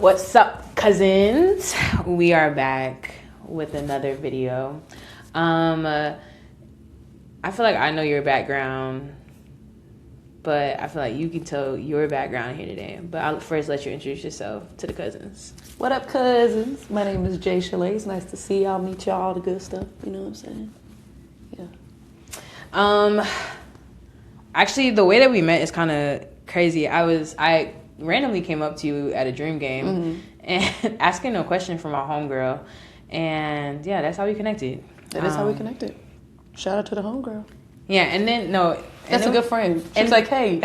What's up, cousins? We are back with another video. I feel like I know your background, but I feel like you can tell your background here today. But I'll first let you introduce yourself to the cousins. What up, cousins? My name is Shalé. It's nice to see y'all, meet y'all, all the good stuff. You know what I'm saying? Yeah. Actually, the way that we met is kind of crazy. I randomly came up to you at a dream game and asking a question from my homegirl, and yeah, that's how we connected. That is how we connected. Shout out to the homegirl. Yeah, and then that's a good friend. She's like, hey,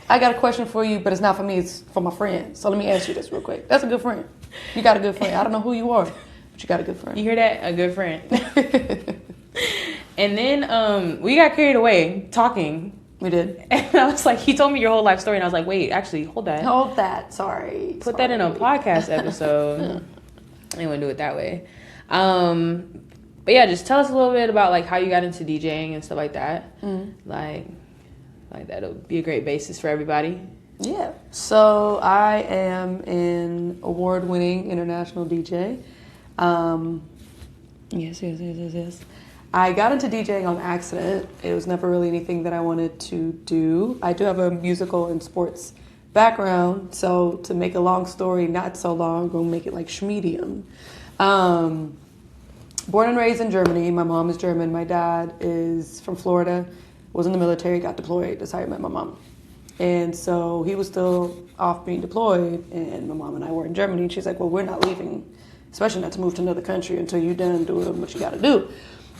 I got a question for you, but it's not for me, it's for my friend. So let me ask you this real quick. That's a good friend. You got a good friend. I don't know who you are, but you got a good friend. You hear that? A good friend. And then we got carried away talking. We did. And I was like, he told me your whole life story, and I was like, wait, actually, hold that. Hold that. Sorry. Put that in a podcast episode. I didn't want to do it that way. But yeah, just tell us a little bit about like how you got into DJing and stuff like that. Like that'll be a great basis for everybody. Yeah. So I am an award-winning international DJ. Yes. I got into DJing on accident. It was never really anything that I wanted to do. I do have a musical and sports background, so to make a long story not so long, we'll make it like schmedium. Born and raised in Germany. My mom is German. My dad is from Florida, was in the military, got deployed. That's how I met my mom. And so he was still off being deployed, and my mom and I were in Germany, and she's like, well, we're not leaving, especially not to move to another country until you're done doing what you got to do.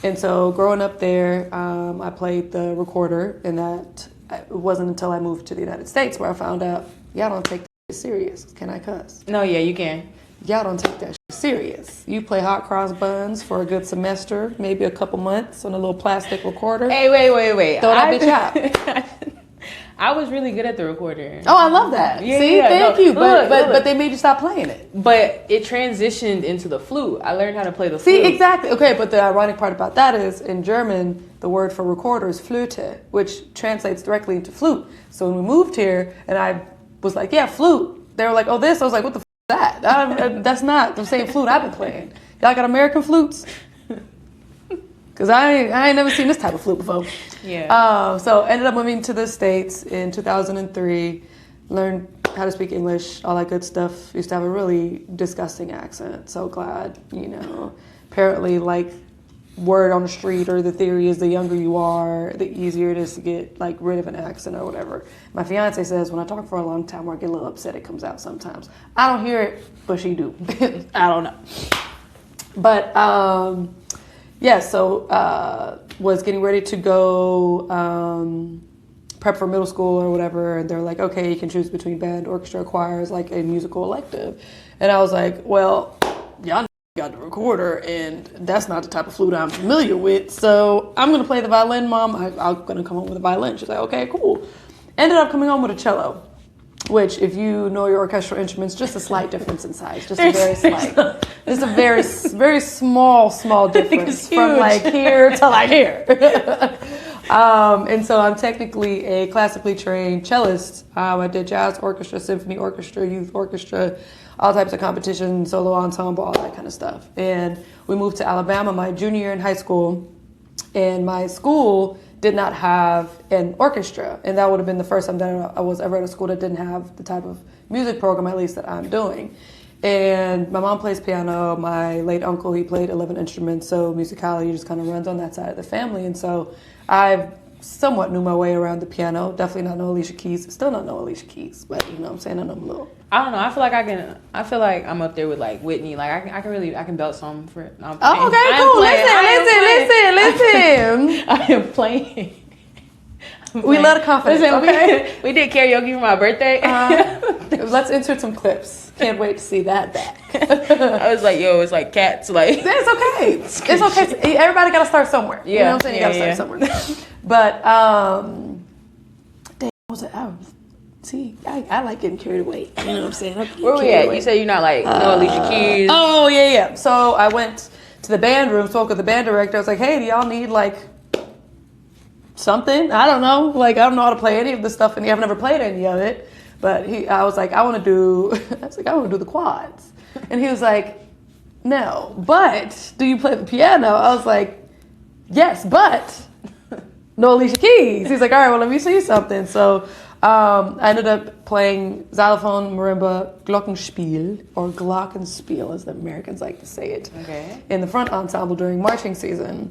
And so growing up there, I played the recorder, and that it wasn't until I moved to the United States where I found out, y'all don't take that serious. Can I cuss? No, yeah, you can. Y'all don't take that serious. You play hot cross buns for a good semester, maybe a couple months on a little plastic recorder. Hey, wait. Throw that bitch out. I was really good at the recorder. Oh, I love that. Yeah, See, yeah, thank no, you. But look. they made you stop playing it. But it transitioned into the flute. I learned how to play the flute. See, exactly. Okay, but the ironic part about that is in German, the word for recorder is Flöte, which translates directly into flute. So when we moved here and I was like, yeah, flute. They were like, oh, this. I was like, what the f*** is that? That's not the same flute I've been playing. Y'all got American flutes? Because I ain't never seen this type of flute before. Yeah. So ended up moving to the States in 2003. Learned how to speak English, all that good stuff. Used to have a really disgusting accent. So glad, Apparently, like, word on the street or the theory is the younger you are, the easier it is to get, like, rid of an accent or whatever. My fiance says when I talk for a long time or I get a little upset, it comes out sometimes. I don't hear it, but she do. I don't know. But, yeah, so was getting ready to go prep for middle school or whatever, and they're like, okay, you can choose between band, orchestra, choir as like a musical elective. And I was like, well, y'all got the recorder, and that's not the type of flute I'm familiar with, so I'm going to play the violin, Mom. I'm going to come home with a violin. She's like, okay, cool. Ended up coming home with a cello, which, if you know your orchestral instruments, just a slight difference in size, just a very slight. It's a very, very small difference from like here to like here. And so I'm technically a classically trained cellist. I did jazz orchestra, symphony orchestra, youth orchestra, all types of competitions, solo ensemble, all that kind of stuff. And we moved to Alabama my junior year in high school, and my school did not have an orchestra, and that would have been the first time that I was ever at a school that didn't have the type of music program, at least, that I'm doing. And my mom plays piano. My late uncle, he played 11 instruments, so musicality just kind of runs on that side of the family. And so I somewhat knew my way around the piano. Definitely not know Alicia Keys. Still not know Alicia Keys, but you know what I'm saying? I know a little. I don't know. I feel like I'm up there with like Whitney. Like I can belt some for. No, okay, cool. Listen. I am playing. We love the confidence. Listen, okay? we did karaoke for my birthday. Let's insert some clips. Can't wait to see that back. I was like, yo, it's like cats. Like it's okay. It's okay. Everybody got to start somewhere. Yeah, you know what I'm saying? You got to start somewhere. But damn, see, I like getting carried away. You know what I'm saying? Where we at? You say you're not like no Alicia Keys. Oh yeah. So I went to the band room, spoke with the band director. I was like, hey, do y'all need like something? I don't know. Like I don't know how to play any of this stuff, and I've never played any of it. But I was like, I want to do the quads. And he was like, no, but do you play the piano? I was like, yes, but no Alicia Keys. He's like, all right, well, let me see something. So I ended up playing xylophone, marimba, glockenspiel, or glockenspiel, as the Americans like to say it, in the front ensemble during marching season.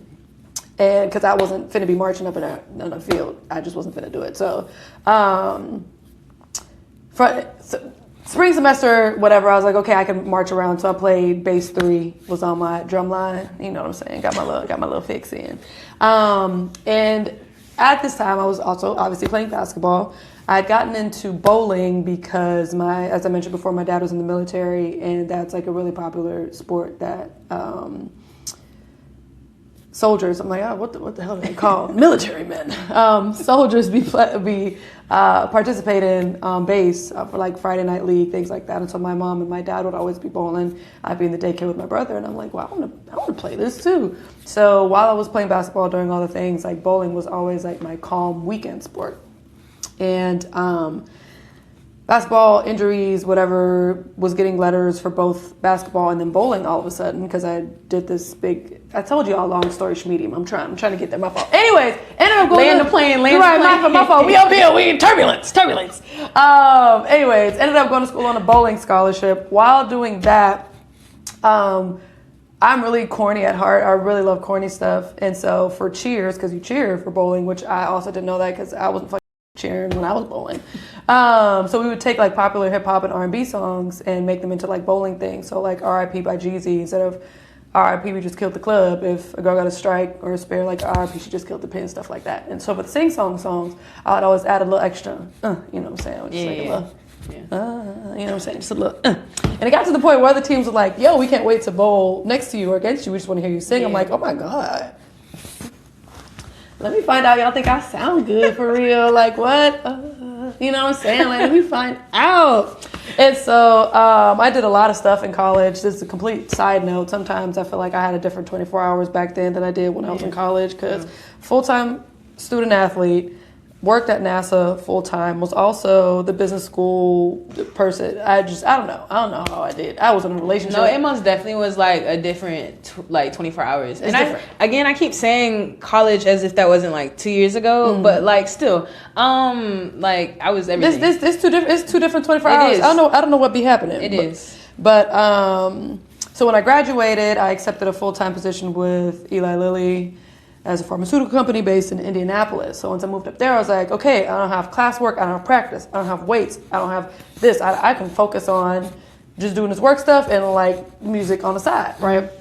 And because I wasn't finna be marching up in a field, I just wasn't finna do it. So, spring semester, whatever, I was like, okay, I can march around. So I played bass 3, was on my drum line. You know what I'm saying? Got my little fix in. And at this time, I was also obviously playing basketball. I had gotten into bowling because as I mentioned before, my dad was in the military, and that's like a really popular sport that soldiers, I'm like, oh, what the hell are they called? Military men. Soldiers participate in base for like Friday night league, things like that. And so my mom and my dad would always be bowling. I'd be in the daycare with my brother, and I'm like, well, I want to play this too. So while I was playing basketball, doing all the things, like bowling was always like my calm weekend sport. And basketball injuries, whatever, was getting letters for both basketball and then bowling all of a sudden because I did this big. I told you all long story schmedium. I'm trying to get there. My fault. Anyways, ended up going land the plane. My fault. We up here. We in turbulence. Anyways, ended up going to school on a bowling scholarship. While doing that, I'm really corny at heart. I really love corny stuff. And so for cheers, because you cheer for bowling, which I also didn't know that because I wasn't cheering when I was bowling. So we would take like popular hip hop and R&B songs and make them into like bowling things. So like R.I.P. by Jeezy instead of R.I.P. we just killed the club. If a girl got a strike or a spare, like R.I.P. she just killed the pin, stuff like that. And so for the songs, I would always add a little extra, you know what I'm saying? Just like a little, you know what I'm saying? Just a little, And it got to the point where other teams were like, yo, we can't wait to bowl next to you or against you. We just want to hear you sing. I'm like, oh my God. Let me find out y'all think I sound good for real. Like what? You know what I'm saying? Like, let me find out. And so I did a lot of stuff in college. This is a complete side note. Sometimes I feel like I had a different 24 hours back then than I did when I was in college because full-time student athlete, worked at NASA full-time, was also the business school person. I don't know how I did. I was in a relationship. No, it most definitely was like a different, 24 hours. It's different. I keep saying college as if that wasn't like 2 years ago, but like still, like I was everything. This it's two different 24 hours. I don't know what be happening. It is. But so when I graduated, I accepted a full-time position with Eli Lilly as a pharmaceutical company based in Indianapolis. So once I moved up there, I was like, okay, I don't have classwork, I don't have practice, I don't have weights, I don't have this. I can focus on just doing this work stuff and like music on the side, right?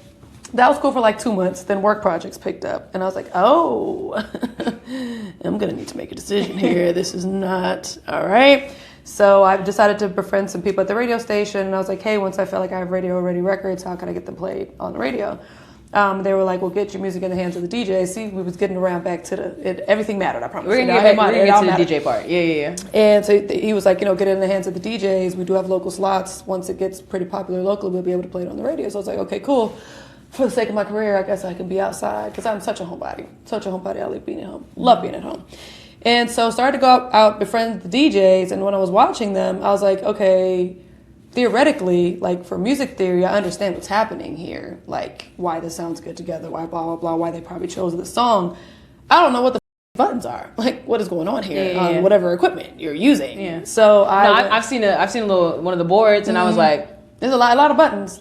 That was cool for like 2 months. Then work projects picked up. And I was like, oh, I'm going to need to make a decision here. This is not all right. So I decided to befriend some people at the radio station. And I was like, hey, once I feel like I have radio-ready records, how can I get them played on the radio? They were like, well, get your music in the hands of the DJ. See, we was getting around back to everything mattered, I promise. We're going to get to the DJ part. Yeah. And so he was like, get it in the hands of the DJs. We do have local slots. Once it gets pretty popular locally, we'll be able to play it on the radio. So I was like, okay, cool. For the sake of my career, I guess I can be outside because I'm such a homebody. I like being at home. Love being at home. And so started to go out, befriend the DJs. And when I was watching them, I was like, okay, theoretically, like for music theory, I understand what's happening here. Like why this sounds good together, why blah, blah, blah, why they probably chose this song. I don't know what the buttons are. Like what is going on here on whatever equipment you're using. Yeah. So I've seen a little one of the boards and I was like, there's a lot of buttons.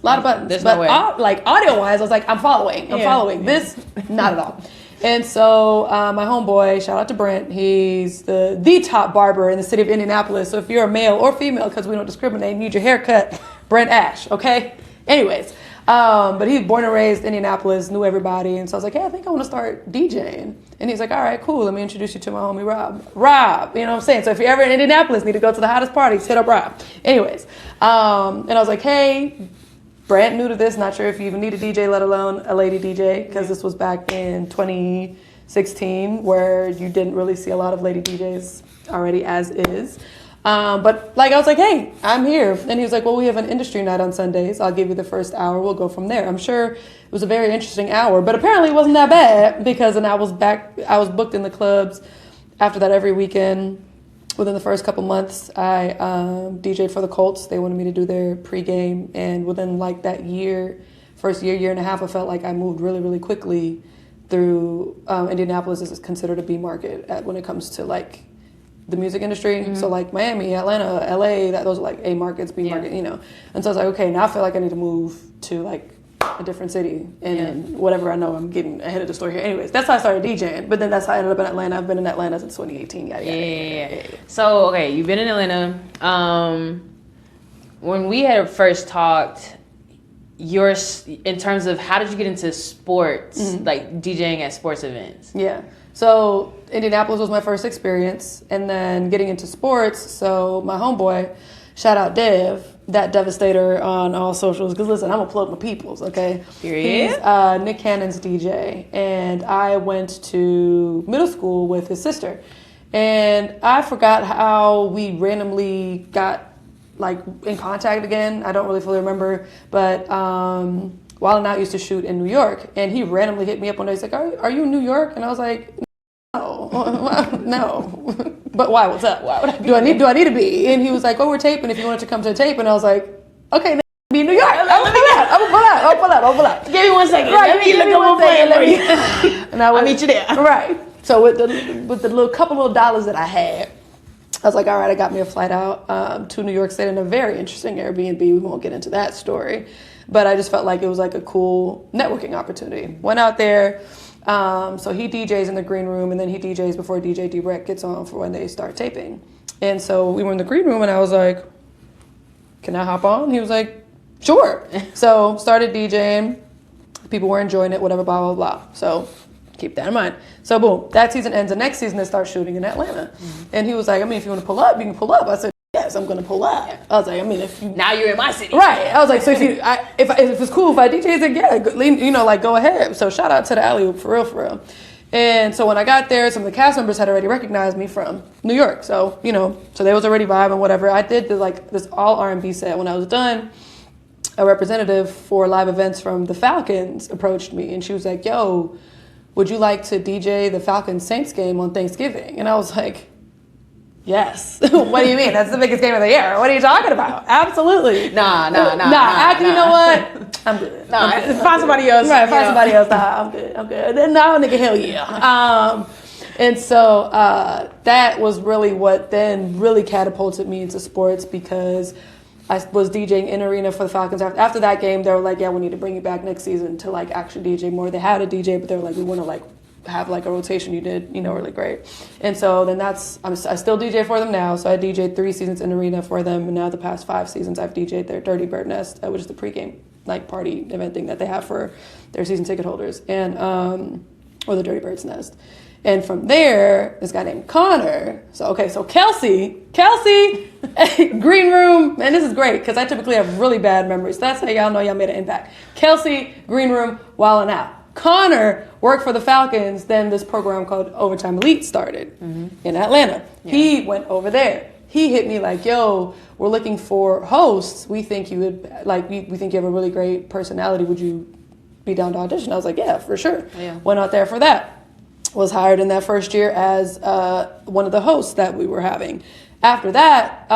There's no way. Like audio wise, I was like, I'm following. This, not at all. And so my homeboy, shout out to Brent, he's the top barber in the city of Indianapolis. So if you're a male or female, because we don't discriminate, need your hair cut, Brent Ash, okay? Anyways, but he's born and raised in Indianapolis, knew everybody. And so I was like, hey, I think I want to start DJing. And he's like, all right, cool. Let me introduce you to my homie, Rob. Rob, you know what I'm saying? So if you're ever in Indianapolis, need to go to the hottest parties, hit up Rob. Anyways, and I was like, hey, brand new to this, not sure if you even need a DJ, let alone a lady DJ, because this was back in 2016 where you didn't really see a lot of lady DJs already as is. But like I was like, hey, I'm here. And he was like, well, we have an industry night on Sundays. I'll give you the first hour. We'll go from there. I'm sure it was a very interesting hour, but apparently it wasn't that bad because then I was booked in the clubs after that every weekend. within the first couple months, I DJ'd for the Colts. They wanted me to do their pregame, and within like that first year and a half, I felt like I moved really, really quickly through. Indianapolis is considered a B market when it comes to like the music industry. So like Miami, Atlanta, LA, those are like A markets, B market, you know. And so I was like, okay, now I feel like I need to move to like a different city and whatever. I know I'm getting ahead of the story here. Anyways, that's how I started DJing. But then that's how I ended up in Atlanta. I've been in Atlanta since 2018. Yeah. So, okay, you've been in Atlanta. When we had first talked, in terms of how did you get into sports, like DJing at sports events? Yeah. So Indianapolis was my first experience, and then getting into sports. So my homeboy, shout out Dev, that Devastator on all socials. Because listen, I'm gonna plug my peoples, okay? Period. He's Nick Cannon's DJ, and I went to middle school with his sister, and I forgot how we randomly got like in contact again. I don't really fully remember, but Wild 'N Out used to shoot in New York, and he randomly hit me up one day. He's like, "Are you in New York?" And I was like, no. But why? What's up? Why would I do I need to be? And he was like, "Oh, we're taping. If you wanted to come to the tape," and I was like, "Okay, be in New York. I'm gonna pull up. Give me 1 second. Right, let me look up my plan. And I'll meet you there. Right. So with the little couple of dollars that I had, I was like, all right, I got me a flight out to New York State in a very interesting Airbnb. We won't get into that story, but I just felt like it was like a cool networking opportunity. Went out there. So he DJs in the green room, and then he DJs before DJ D-Rec gets on for when they start taping. And so we were in the green room, and I was like, "Can I hop on?" He was like, "Sure." So started DJing. People were enjoying it, whatever, blah, blah, blah. So keep that in mind. So boom, that season ends. The next season they start shooting in Atlanta. And he was like, "I mean, if you want to pull up, you can pull up." I said, "Yes, I'm going to pull up." I was like, "I mean, if you..." Now you're in my city. Right. I was like, "So if it's cool if I DJ," like, "Yeah, you know, like go ahead." So shout out to the alley-oop, for real. And so when I got there, some of the cast members had already recognized me from New York. So, you know, so they was already vibing, whatever. I did this all R&B set. When I was done, a representative for live events from the Falcons approached me, and she was like, "Yo, would you like to DJ the Falcons Saints game on Thanksgiving?" And I was like, "Yes." "What do you mean? That's the biggest game of the year. What are you talking about?" "Absolutely." Nah. Actually, you know what? I'm good. Find somebody else. Right, find somebody else. Nah, I'm good. Then no, nigga, hell yeah. And so that was really what then really catapulted me into sports, because I was DJing in arena for the Falcons. After that game, they were like, "Yeah, we need to bring you back next season to like actually DJ more." They had a DJ, but they were like, "We want to like have like a rotation." You did, you know, really great. And so then I still DJ for them now. So I DJed 3 seasons in arena for them, and now the past 5 seasons I've DJed their Dirty Bird Nest, which is the pregame like party event thing that they have for their season ticket holders, and or the Dirty Bird's Nest. And from there, this guy named Connor. So Kelsey, green room, and this is great because I typically have really bad memories. That's how y'all know y'all made an impact. Kelsey, green room, Wild 'N Out. Connor worked for the Falcons. Then this program called Overtime Elite started in Atlanta. Yeah. He went over there. He hit me like, "Yo, we're looking for hosts. We think you would we think you have a really great personality. Would you be down to audition?" I was like, "Yeah, for sure." Yeah. Went out there for that. Was hired in that first year as one of the hosts that we were having. After that,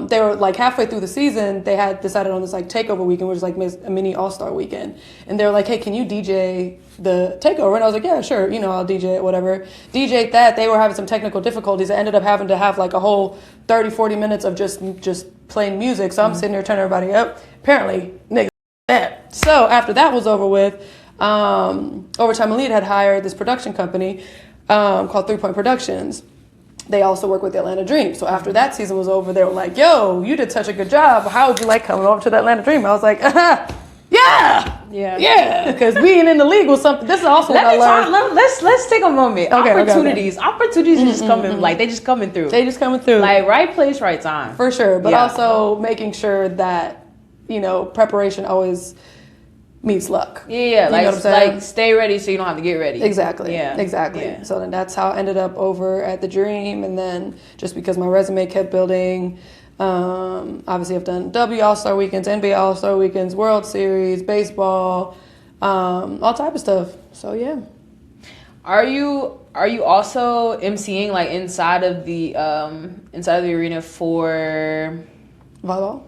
they were like halfway through the season, they had decided on this like takeover weekend, which is like a mini all-star weekend. And they were like, "Hey, can you DJ the takeover?" And I was like, "Yeah, sure. You know, I'll DJ it, whatever." DJ'd that. They were having some technical difficulties. I ended up having to have like a whole 30, 40 minutes of just playing music. So I'm sitting there turning everybody up. Apparently, niggas that. So after that was over with, Overtime Elite had hired this production company called 3 Point Productions. They also work with the Atlanta Dream. So after that season was over, they were like, "Yo, you did such a good job. How would you like coming over to the Atlanta Dream?" I was like, yeah. Because being in the league was something. This is also what I learned. Let's take a moment. Okay, opportunities just coming. Like they just coming through. Like right place, right time. For sure. But also making sure that, you know, preparation always meets luck. Yeah, you know what I'm saying? Like stay ready so you don't have to get ready. Exactly. Yeah. So then that's how I ended up over at the Dream, and then just because my resume kept building, obviously I've done W All-Star Weekends, NBA All-Star Weekends, World Series, baseball, all type of stuff. So yeah. Are you also emceeing like inside of the arena for Volleyball?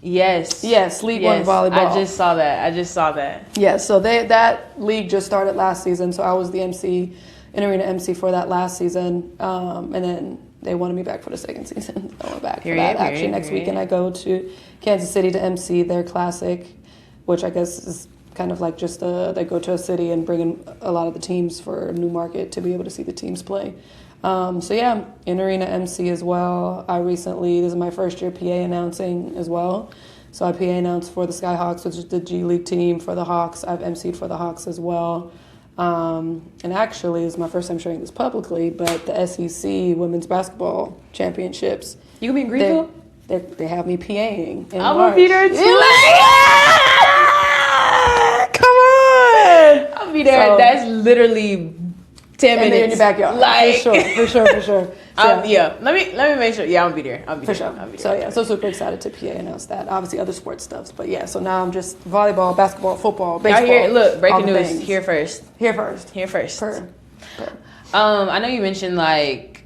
Yes. Yes, League One volleyball. I just saw that. Yeah, so that league just started last season, so I was the MC, in-arena MC for that last season, and then they wanted me back for the second season. I went back for that. Actually, next weekend I go to Kansas City to MC their classic, which I guess is kind of like just they go to a city and bring in a lot of the teams for Newmarket to be able to see the teams play. So yeah, in-arena MC as well. This is my first year PA announcing as well. So I PA announced for the Skyhawks, which is the G League team for the Hawks. I've MC'd for the Hawks as well. And actually, it's my first time sharing this publicly, but the SEC Women's Basketball Championships. You gonna be in Greenville? They have me PAing. I'm gonna be there too. Come on! I'll be there. So, that's literally 10 minutes. And they're in your backyard. Like, for sure. So, yeah. Let me make sure. Yeah, I'll be there. For sure. So yeah, so super excited to PA announce that. Obviously other sports stuff, but yeah. So now I'm just volleyball, basketball, football, baseball. Look, breaking news. Things. Here first. I know you mentioned like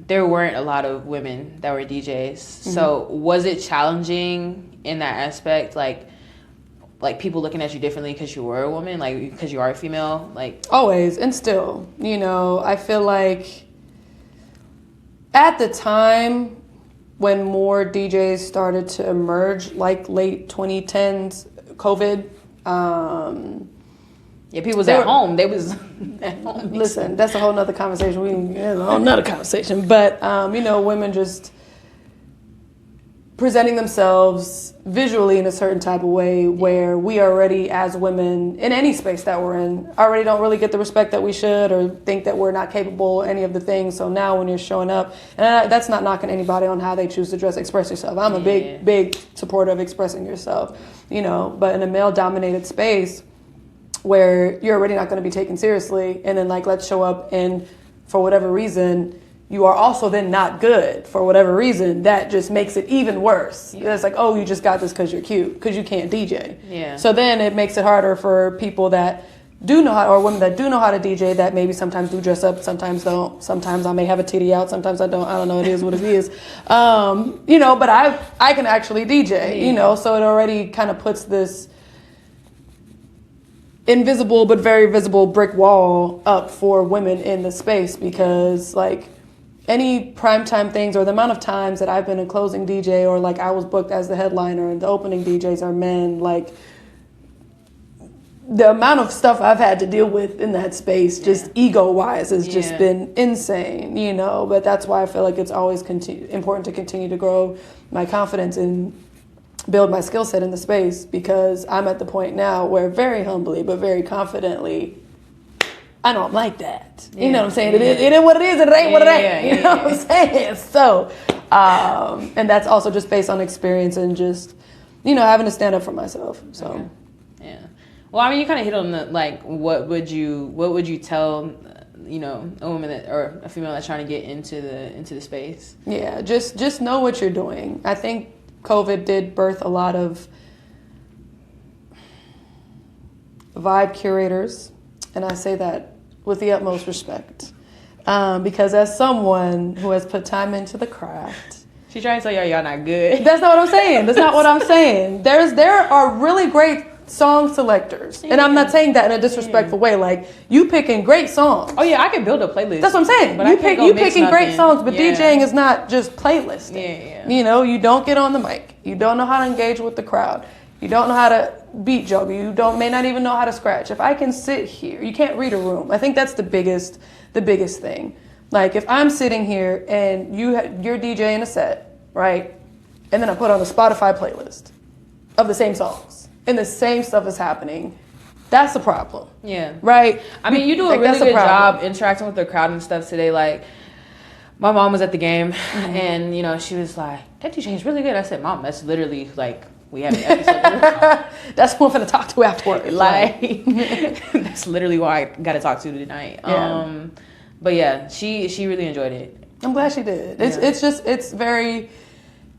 there weren't a lot of women that were DJs. Mm-hmm. So was it challenging in that aspect, like people looking at you differently because you were a woman, like because you are a female, like always and still, I feel like at the time when more DJs started to emerge, like late 2010s, COVID. People was at home. They was at home. Listen, that's a whole nother conversation. That's a whole nother conversation. But women just presenting themselves visually in a certain type of way where we already, as women, in any space that we're in, already don't really get the respect that we should or think that we're not capable of any of the things. So now when you're showing up, and that's not knocking anybody on how they choose to dress, express yourself. I'm a big supporter of expressing yourself, but in a male-dominated space where you're already not going to be taken seriously, and then let's show up and for whatever reason, you are also then not good for whatever reason, that just makes it even worse. Yeah. It's like, oh, you just got this because you're cute, because you can't DJ. Yeah. So then it makes it harder for people that do know how, or women that do know how to DJ that maybe sometimes do dress up, sometimes don't. Sometimes I may have a titty out, sometimes I don't. I don't know, it is what it is. But I can actually DJ, so it already kind of puts this invisible but very visible brick wall up for women in the space because any primetime things or the amount of times that I've been a closing DJ or I was booked as the headliner and the opening DJs are men, the amount of stuff I've had to deal with in that space, just ego-wise, has just been insane, But that's why I feel like it's always important to continue to grow my confidence and build my skill set in the space because I'm at the point now where very humbly but very confidently, I don't like that. You know what I'm saying? It is what it is and it ain't what it ain't. You know what I'm saying? So, and that's also just based on experience and just, having to stand up for myself. So, okay. Yeah. Well, I mean, you kind of hit on the, what would you tell, a woman or a female that's trying to get into the space? Yeah, just know what you're doing. I think COVID did birth a lot of vibe curators, and I say that with the utmost respect, because as someone who has put time into the craft, she's trying to tell y'all not good. That's not what I'm saying. That's not what I'm saying. There are really great song selectors, and I'm not saying that in a disrespectful way. You picking great songs. Oh yeah, I can build a playlist. That's what I'm saying. But you picking great songs, but DJing is not just playlisting. Yeah. You don't get on the mic. You don't know how to engage with the crowd. You don't know how to beat juggle. You may not even know how to scratch. If I can sit here, you can't read a room. I think that's the biggest thing. If I'm sitting here and you're DJing a set, right? And then I put on a Spotify playlist of the same songs and the same stuff is happening. That's the problem. Yeah. Right? I mean, you do a really good job interacting with the crowd and stuff today. My mom was at the game and, she was like, that DJ is really good. I said, Mom, that's literally we have an episode. That's who I'm going to talk to afterwards. That's literally why I got to talk to tonight. Yeah. But yeah, she really enjoyed it. I'm glad she did. It's very,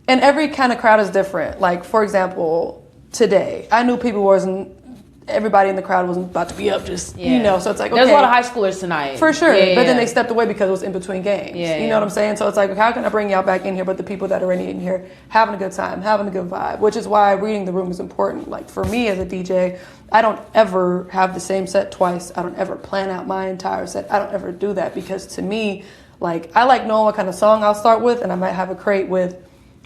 and every kind of crowd is different. For example, today, I knew people wasn't everybody in the crowd wasn't about to be up just, you know, so it's like, okay. There's a lot of high schoolers tonight. For sure. But then they stepped away because it was in between games. You know what I'm saying? So it's like, how can I bring y'all back in here, but the people that are already in here having a good time, having a good vibe, which is why reading the room is important. Like for me as a DJ, I don't ever have the same set twice. I don't ever plan out my entire set. I don't ever do that because to me, like, I like knowing what kind of song I'll start with, and I might have a crate with,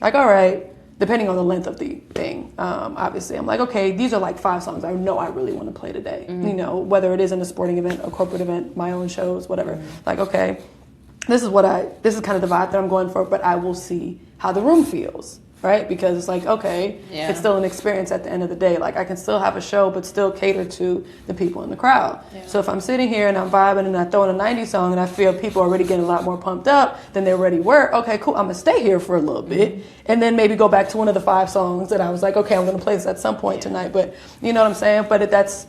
like, all right, depending on the length of the thing, obviously. I'm like, okay, these are like 5 songs I know I really want to play today. You know, whether it is in a sporting event, a corporate event, my own shows, whatever. Like, okay, this is kind of the vibe that I'm going for, but I will see how the room feels, right? Because it's like, okay, it's still an experience at the end of the day. Like, I can still have a show, but still cater to the people in the crowd. So if I'm sitting here and I'm vibing and I throw in a 90s song and I feel people are already getting a lot more pumped up than they already were, okay, cool, I'm gonna stay here for a little bit and then maybe go back to one of the 5 songs that I was like, okay, I'm gonna play this at some point tonight. But you know what I'm saying? But that's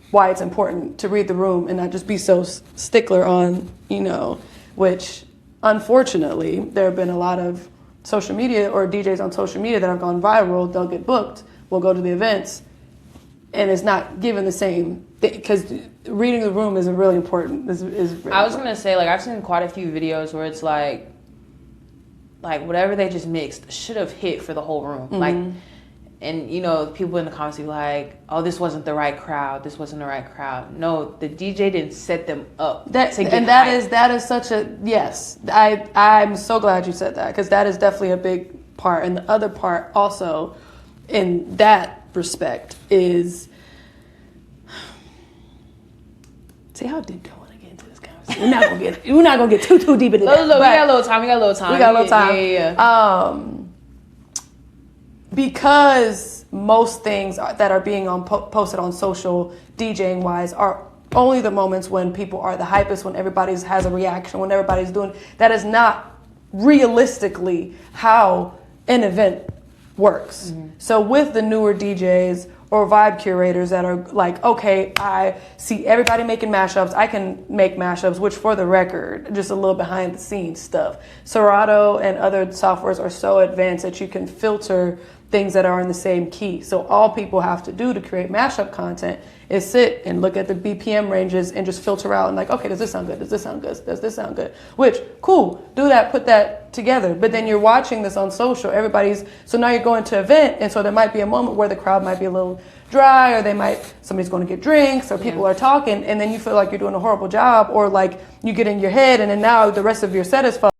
why it's important to read the room and not just be so stickler on, you know, which unfortunately there have been a lot of social media or DJs on social media that have gone viral. They'll get booked, we'll go to the events, and it's not given the same thing, because reading the room is really important. I was gonna say, like, I've seen quite a few videos where it's like whatever they just mixed should have hit for the whole room. Like, and you know, people in the comments be like, oh, this wasn't the right crowd, this wasn't the right crowd. No, the DJ didn't set them up that is such a yes. I'm so glad you said that, because that is definitely a big part. And the other part also in that respect is, see how deep do I want to get into this conversation? We're not gonna get too deep into that. We got a little time. We got a little time. Yeah. Because most things that are being posted on social, DJing wise, are only the moments when people are the hypest, when everybody has a reaction, when everybody's doing. That is not realistically how an event works. So with the newer DJs or vibe curators that are like, okay, I see everybody making mashups, I can make mashups, which for the record, just a little behind the scenes stuff. Serato and other softwares are so advanced that you can filter things that are in the same key. So all people have to do to create mashup content is sit and look at the BPM ranges and just filter out and like, okay, does this sound good? Does this sound good? Does this sound good? Which, cool, do that, put that together. But then you're watching this on social, so now you're going to an event, and so there might be a moment where the crowd might be a little dry, or somebody's going to get drinks, or people are talking, and then you feel like you're doing a horrible job, or like you get in your head, and then now the rest of your set is fucked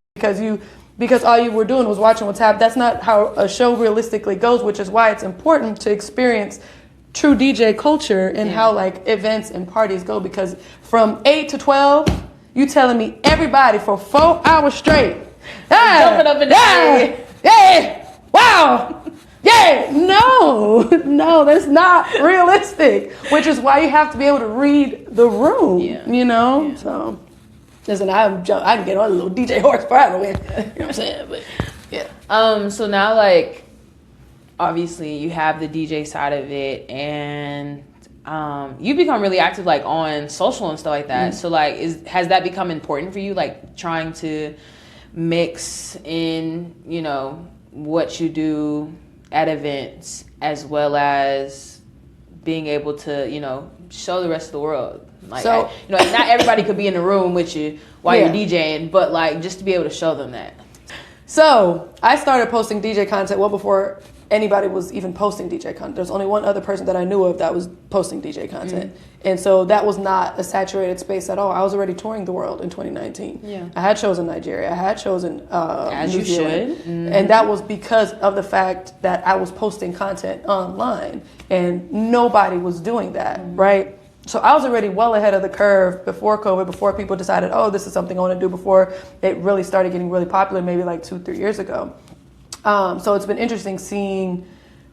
because all you were doing was watching what's happening. That's not how a show realistically goes, which is why it's important to experience true DJ culture and how like events and parties go, because from 8 to 12, you telling me everybody for 4 hours straight. Jumping up and down. Yeah, wow. Yeah, no, that's not realistic, which is why you have to be able to read the room, you know? Yeah. So, listen, I can get on a little DJ horse forever, you know what I'm saying? But, yeah. So now, like, obviously you have the DJ side of it, and you become really active, like, on social and stuff like that. So, like, has that become important for you, like, trying to mix in, you know, what you do at events, as well as being able to, you know, show the rest of the world? Like, so, you know, not everybody could be in the room with you while you're DJing, but like just to be able to show them that. So I started posting DJ content well before anybody was even posting DJ content. There's only one other person that I knew of that was posting DJ content. And so that was not a saturated space at all. I was already touring the world in 2019. Yeah. I had shows in Nigeria. I had shows in New Zealand. And that was because of the fact that I was posting content online and nobody was doing that, right? So I was already well ahead of the curve before COVID, before people decided, oh, this is something I want to do, before it really started getting really popular, maybe like 2-3 years ago. So it's been interesting seeing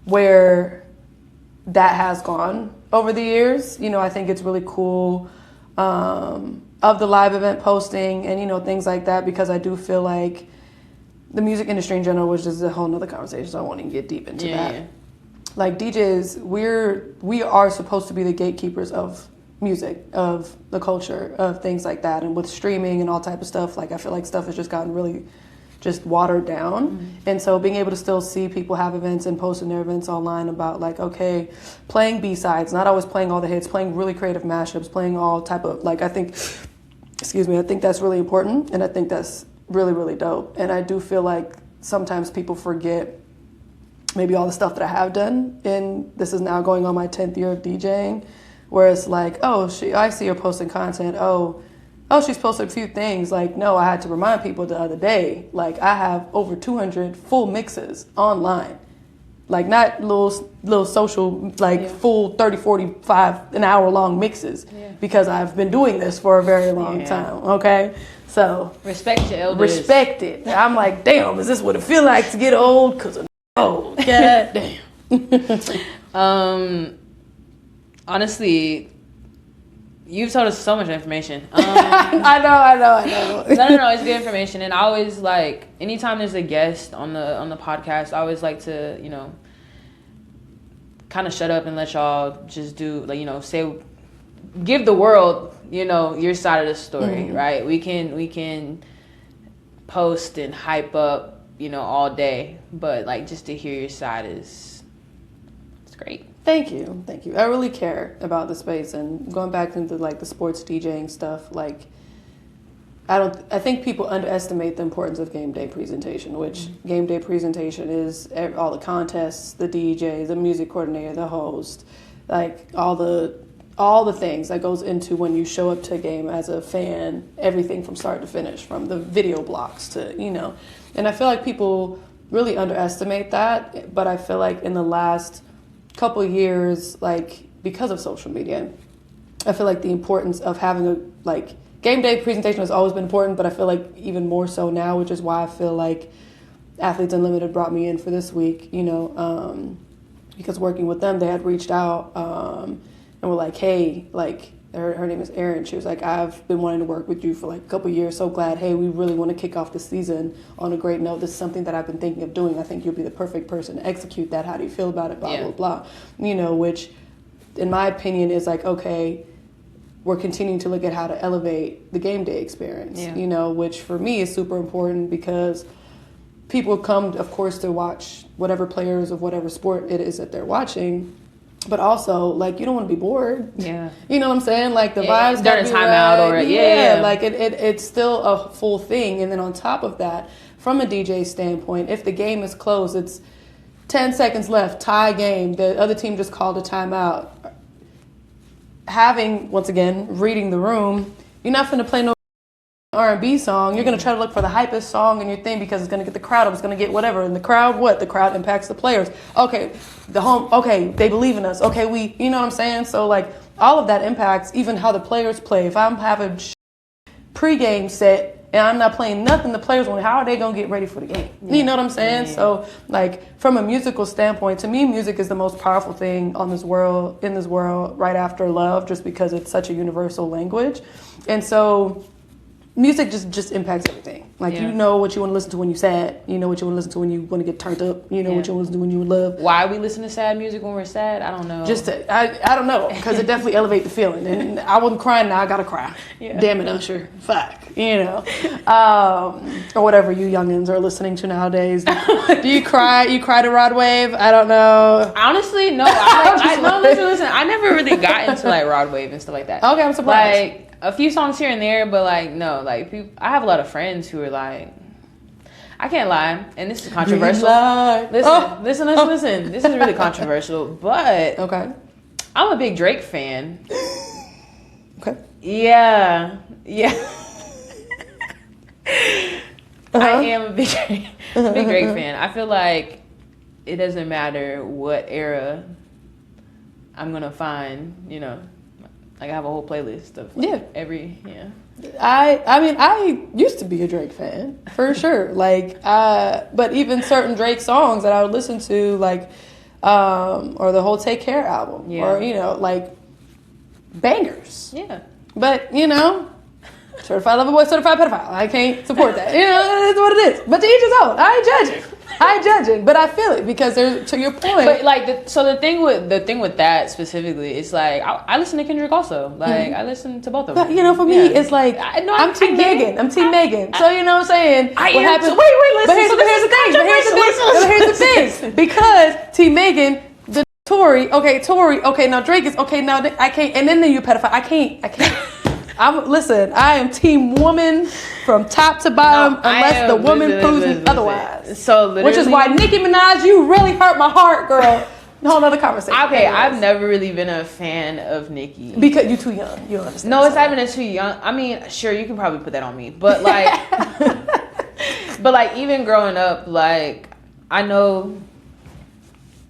where that has gone over the years. You know, I think it's really cool of the live event posting and, you know, things like that, because I do feel like the music industry in general, which is a whole nother conversation, so I won't even get deep into that. Yeah. Like DJs, we are supposed to be the gatekeepers of music, of the culture, of things like that. And with streaming and all type of stuff, like I feel like stuff has just gotten really just watered down. And so being able to still see people have events and posting their events online about like, okay, playing B-sides, not always playing all the hits, playing really creative mashups, playing all type of, like, I think that's really important, and I think that's really, really dope. And I do feel like sometimes people forget maybe all the stuff that I have done, and this is now going on my 10th year of DJing, where it's like, I see her posting content, she's posted a few things. Like, no, I had to remind people the other day, like, I have over 200 full mixes online. Like, not little social, like, full 30, 45, an hour long mixes, because I've been doing this for a very long time, okay? So, respect your elders. Respect it. I'm like, damn, is this what it feel like to get old? Because I'm old. God damn. Honestly, you've told us so much information. I know. No, it's good information. And I always like, anytime there's a guest on the podcast, I always like to, you know, kind of shut up and let y'all just do, like, you know, give the world, you know, your side of the story, right? We can post and hype up, you know, all day, but like, just to hear your side it's great. Thank you. I really care about the space, and going back into like the sports DJing stuff, like, I think people underestimate the importance of game day presentation, which game day presentation is all the contests, the DJ, the music coordinator, the host, like all the things that goes into when you show up to a game as a fan, everything from start to finish, from the video blocks to, you know. And I feel like people really underestimate that, but I feel like in the last couple of years, like, because of social media, I feel like the importance of having a, like, game day presentation has always been important, but I feel like even more so now, which is why I feel like Athletes Unlimited brought me in for this week, you know, because working with them, they had reached out and were like, hey, like, her name is Erin. She was like, I've been wanting to work with you for like a couple of years. So glad. Hey, we really want to kick off the season on a great note. This is something that I've been thinking of doing. I think you'll be the perfect person to execute that. How do you feel about it? Blah, blah, blah. You know, which in my opinion is like, okay, we're continuing to look at how to elevate the game day experience, you know, which for me is super important because people come, of course, to watch whatever players of whatever sport it is that they're watching. But also, like, you don't want to be bored. Yeah. You know what I'm saying? Like, the vibes during a timeout right. Like, it's still a full thing. And then on top of that, from a DJ standpoint, if the game is closed, it's 10 seconds left, tie game, the other team just called a timeout. Having, once again, reading the room, you're not going to play no R&B song. You're going to try to look for the hypest song in your thing because it's going to get the crowd up. It's going to get whatever. And the crowd, what? The crowd impacts the players. Okay, they believe in us. Okay, you know what I'm saying? So, like, all of that impacts even how the players play. If I'm having pregame set and I'm not playing nothing, the players want, how are they going to get ready for the game? You know what I'm saying? So, like, from a musical standpoint, to me, music is the most powerful thing in this world, right after love, just because it's such a universal language. And so music just impacts everything. Like, you know what you want to listen to when you're sad. You know what you want to listen to when you want to get turned up. You know what you want to listen to when you love. Why we listen to sad music when we're sad? I don't know. I don't know, because it definitely elevates the feeling. And I wasn't crying, now I gotta cry. Damn it, Usher. Fuck. You know. Or whatever you youngins are listening to nowadays. Do you cry? You cry to Rod Wave? I don't know. Honestly, no. Listen. I never really got into like Rod Wave and stuff like that. Okay, I'm surprised. Like, a few songs here and there, but like, no, like, I have a lot of friends who are like, I can't lie, and this is controversial. Listen. This is really controversial, but okay, I'm a big Drake fan. Okay. Yeah. I am a big Drake fan. I feel like it doesn't matter what era I'm gonna find, you know. Like, I have a whole playlist of I mean, I used to be a Drake fan, for sure. Like, but even certain Drake songs that I would listen to, like, or the whole Take Care album, or, you know, like, bangers. Yeah. But, you know, certified lover boy, certified pedophile. I can't support that. You know, it's what it is. But to each his own. I ain't judging. I ain't judging, but I feel it because there's, to your point. But like, the thing with that specifically, it's like I listen to Kendrick also. Like I listen to both of them. But you know, for me, it's like I'm Team Megan. I'm Team Megan. So you know what I'm saying? I what am. happens? Wait, listen. But here's the thing. Because Team Megan, the Tory. Okay, now Drake is okay. Now I can't. And then you pedophile. I can't. Listen. I am Team Woman from top to bottom, unless the woman proves me otherwise. So literally, which is why Nicki Minaj, you really hurt my heart, girl. Whole other conversation. Okay, I've never really been a fan of Nicki because you're too young. You don't understand. No, it's not even too young. I mean, sure, you can probably put that on me, but like, but like even growing up, like I know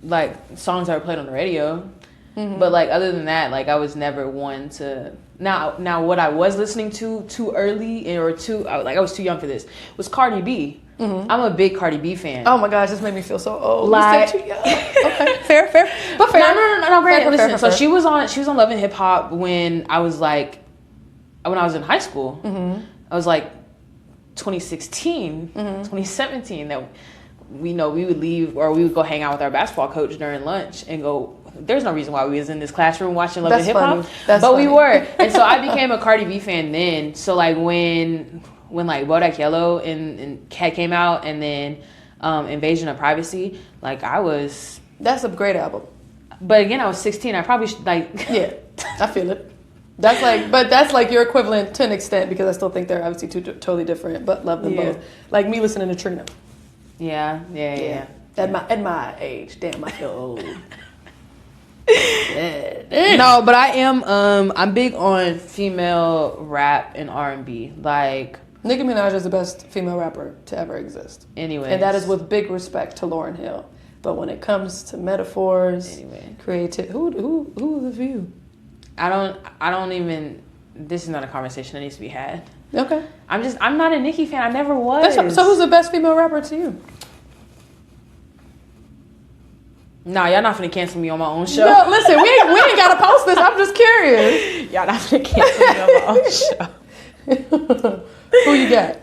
like songs that were played on the radio, but like other than that, like I was never one to. Now, what I was listening to too early I was too young for this was Cardi B. I'm a big Cardi B fan. Oh my gosh, this made me feel so old. Like, too young. Okay, fair, but fair. No. Great. Listen, fair. She was on Love and Hip Hop when I was in high school. I was like 2016, 2017 that we would leave or we would go hang out with our basketball coach during lunch and go. There's no reason why we was in this classroom watching Love and Hip Hop, but funny. We were, and so I became a Cardi B fan then. So like when like Bodak Yellow and Cat came out, and then Invasion of Privacy, like I was. That's a great album. But again, I was 16. I probably Yeah, I feel it. That's like your equivalent to an extent because I still think they're obviously two totally different, but love them both. Like me listening to Trina. Yeah. At my age, damn, I feel old. No, but I am. I'm big on female rap and R&B. Like Nicki Minaj is the best female rapper to ever exist. Anyway, and that is with big respect to Lauryn Hill. But when it comes to metaphors, creative, who is it for you? I don't even. This is not a conversation that needs to be had. Okay. I'm not a Nicki fan. I never was. So who's the best female rapper to you? Nah, y'all not finna cancel me on my own show. No, listen, we ain't gotta post this. I'm just curious. Y'all not finna cancel me on my own show. Who you got?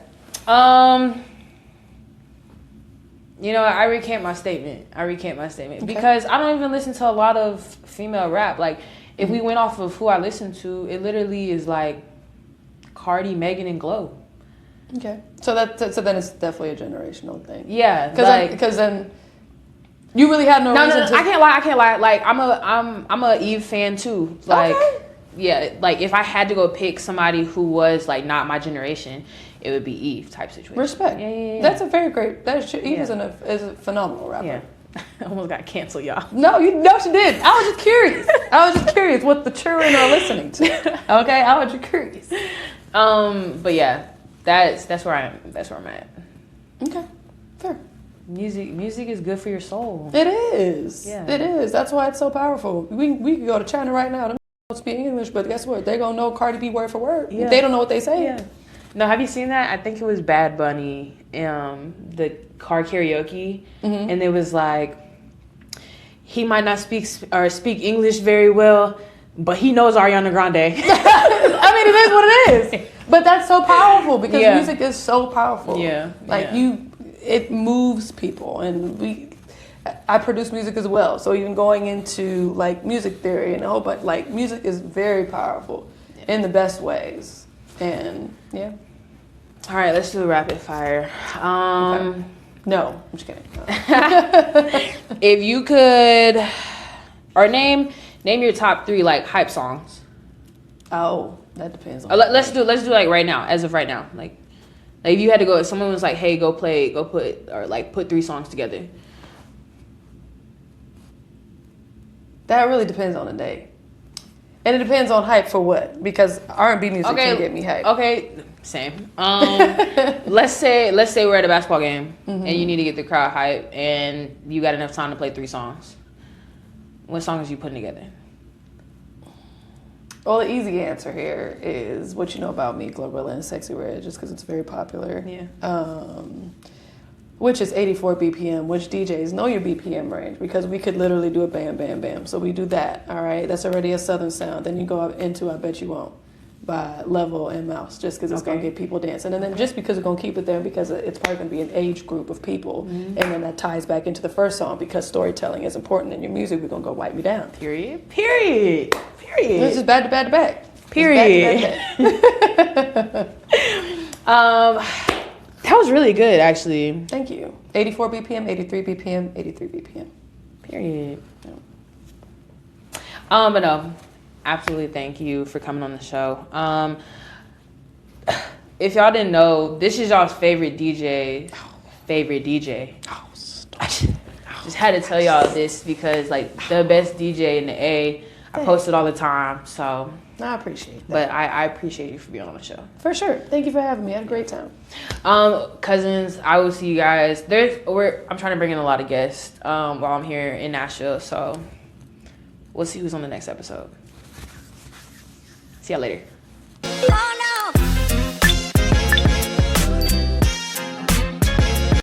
You know, I recant my statement. Because I don't even listen to a lot of female rap. Like, if we went off of who I listen to, it literally is like Cardi, Megan, and Glow. Okay, so then it's definitely a generational thing. Yeah, because then. You really had no reason to... I can't lie. Like I'm a Eve fan too. Like yeah, like if I had to go pick somebody who was like not my generation, it would be Eve type situation. Respect. Yeah. That's a very great. Eve is a phenomenal rapper. Yeah. I almost got canceled, y'all. No, she did. I was just curious what the children are listening to. Okay, I was just curious. But yeah, that's where I'm at. Okay, fair. Music is good for your soul. It is. Yeah. It is. That's why it's so powerful. We could go to China right now. They don't speak English, but guess what? They're gonna know Cardi B word for word. Yeah. They don't know what they say. Yeah. No, have you seen that? I think it was Bad Bunny, the car karaoke, and it was like he might not speak English very well, but he knows Ariana Grande. I mean, it is what it is. But that's so powerful because music is so powerful. Yeah. Like it moves people, and I produce music as well. So even going into like music theory and a whole bunch, like music is very powerful in the best ways. And yeah. All right, let's do a rapid fire. Okay. No, I'm just kidding. No. If you could, or name your top 3 like hype songs. Oh, that depends on. Let's do like right now, as of right now, like if you had to go, if someone was like, hey, go put 3 songs together. That really depends on the day. And it depends on hype for what, because R&B music can get me hype. Okay, same. Let's say we're at a basketball game and you need to get the crowd hype and you got enough time to play 3 songs. What songs are you putting together? Well, the easy answer here is What You Know About Me, Glorilla and Sexy Red, just because it's very popular. Yeah. Which is 84 BPM, which DJs know your BPM range because we could literally do a bam, bam, bam. So we do that, all right? That's already a Southern sound. Then you go up into I Bet You Won't. by Level and Mouse, just because it's going to get people dancing. And then just because we're going to keep it there, because it's probably going to be an age group of people. And then that ties back into the first song, because storytelling is important in your music. We're going to go Wipe Me Down. Period. Period. Period. This is back to back to back. Period. That was really good, actually. Thank you. 84 BPM, 83 BPM, 83 BPM. Period. But no, absolutely thank you for coming on the show. If y'all didn't know, this is y'all's favorite DJ. Oh, I just had to tell y'all this because, like, the best DJ in the A, I post it all the time, so. I appreciate that. But I appreciate you for being on the show. For sure. Thank you for having me. I had a great time. Cousins, I will see you guys. I'm trying to bring in a lot of guests while I'm here in Nashville, so we'll see who's on the next episode. See y'all later.